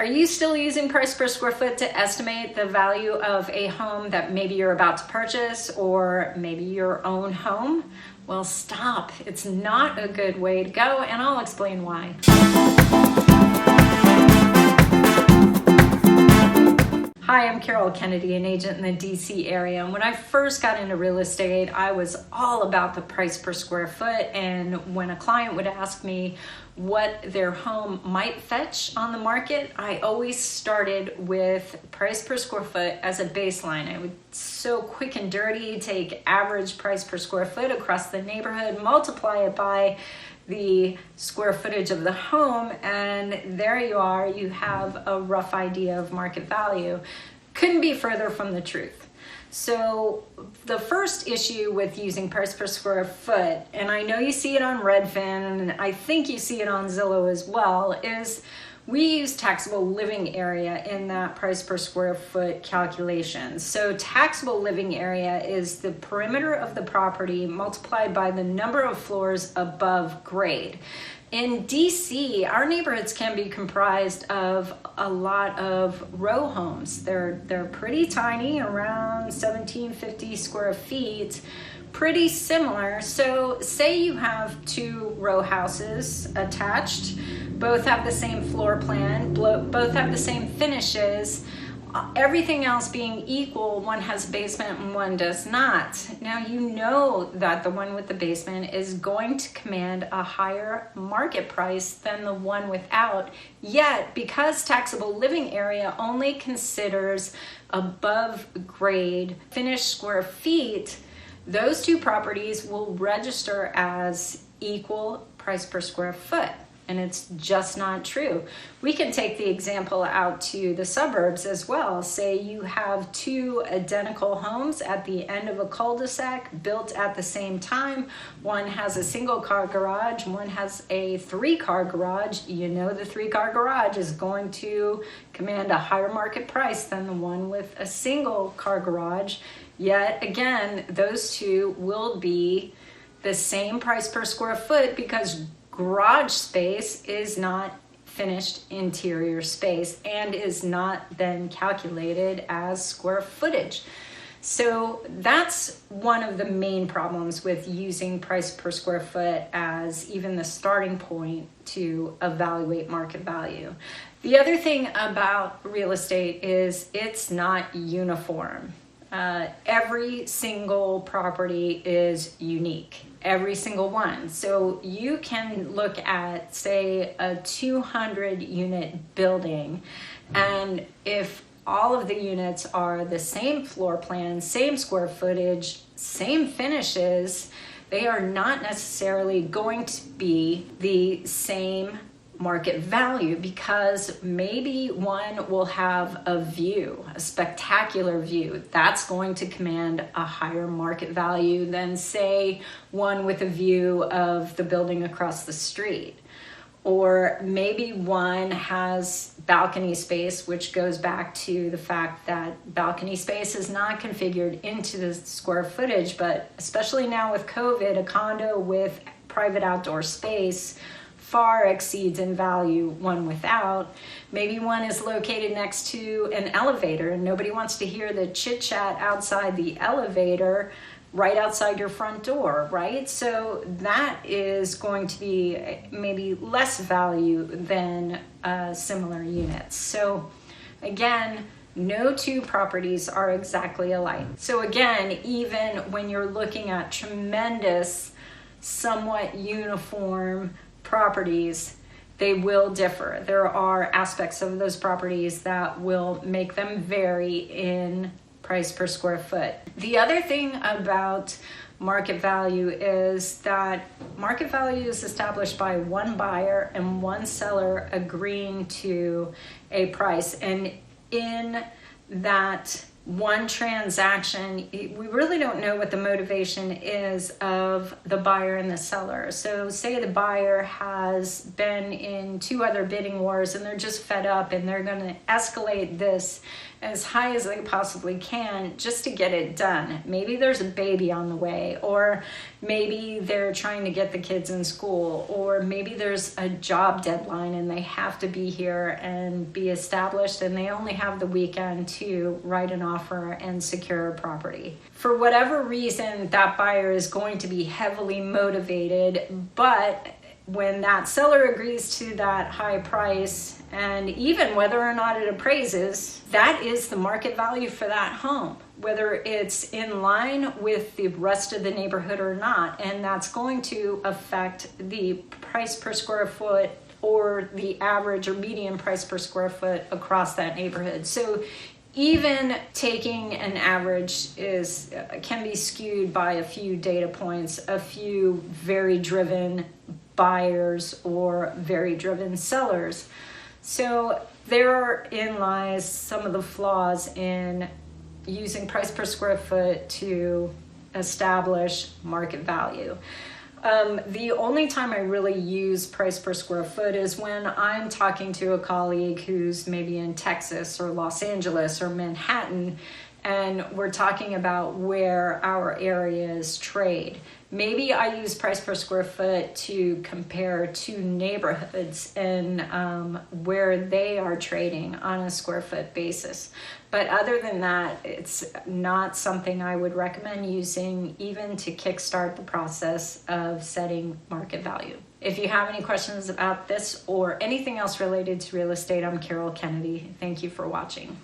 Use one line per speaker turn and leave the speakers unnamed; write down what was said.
Are you still using price per square foot to estimate the value of a home that maybe you're about to purchase or maybe your own home? Well, stop. It's not a good way to go, and I'll explain why. Hi, I'm Carol Kennedy, an agent in the DC area. And when I first got into real estate, I was all about the price per square foot. And when a client would ask me what their home might fetch on the market, I always started with price per square foot as a baseline. I would so quick and dirty take average price per square foot across the neighborhood, multiply it by the square footage of the home, and there you are, you have a rough idea of market value. Couldn't be further from the truth. So the first issue with using price per square foot, and I know you see it on Redfin, and I think you see it on Zillow as well, is we use taxable living area in that price per square foot calculation. So taxable living area is the perimeter of the property multiplied by the number of floors above grade. In DC, our neighborhoods can be comprised of a lot of row homes. They're pretty tiny, around 1750 square feet, pretty similar. So say you have two row houses attached, both have the same floor plan, both have the same finishes, everything else being equal, one has a basement and one does not. Now you know that the one with the basement is going to command a higher market price than the one without, yet because taxable living area only considers above grade finished square feet, those two properties will register as equal price per square foot. And it's just not true. We can take the example out to the suburbs as well. Say you have two identical homes at the end of a cul-de-sac built at the same time. One has a single car garage, one has a 3-car garage. You know the 3-car garage is going to command a higher market price than the one with a single car garage. Yet again, those two will be the same price per square foot because garage space is not finished interior space and is not then calculated as square footage. So that's one of the main problems with using price per square foot as even the starting point to evaluate market value. The other thing about real estate is it's not uniform. Every single property is unique, every single one. So you can look at, say, a 200 unit building, and if all of the units are the same floor plan, same square footage, same finishes, they are not necessarily going to be the same market value because maybe one will have a view, a spectacular view. That's going to command a higher market value than, say, one with a view of the building across the street. Or maybe one has balcony space, which goes back to the fact that balcony space is not configured into the square footage, but especially now with COVID, a condo with private outdoor space far exceeds in value one without. Maybe one is located next to an elevator and nobody wants to hear the chit chat outside the elevator right outside your front door, right? So that is going to be maybe less value than similar units. So again, no two properties are exactly alike. So again, even when you're looking at tremendous, somewhat uniform properties, they will differ. There are aspects of those properties that will make them vary in price per square foot. The other thing about market value is that market value is established by one buyer and one seller agreeing to a price. And in that one transaction, we really don't know what the motivation is of the buyer and the seller. So say the buyer has been in 2 other bidding wars and they're just fed up and they're going to escalate this as high as they possibly can just to get it done. Maybe there's a baby on the way, or maybe they're trying to get the kids in school, or maybe there's a job deadline and they have to be here and be established and they only have the weekend to write an offer and secure a property. For whatever reason, that buyer is going to be heavily motivated, but when that seller agrees to that high price, and even whether or not it appraises, that is the market value for that home, whether it's in line with the rest of the neighborhood or not. And that's going to affect the price per square foot or the average or median price per square foot across that neighborhood. So even taking an average can be skewed by a few data points, a few very driven buyers or very driven sellers. So therein lies some of the flaws in using price per square foot to establish market value. The only time I really use price per square foot is when I'm talking to a colleague who's maybe in Texas or Los Angeles or Manhattan, and we're talking about where our areas trade. Maybe I use price per square foot to compare 2 neighborhoods and where they are trading on a square foot basis. But other than that, it's not something I would recommend using even to kickstart the process of setting market value. If you have any questions about this or anything else related to real estate, I'm Carol Kennedy. Thank you for watching.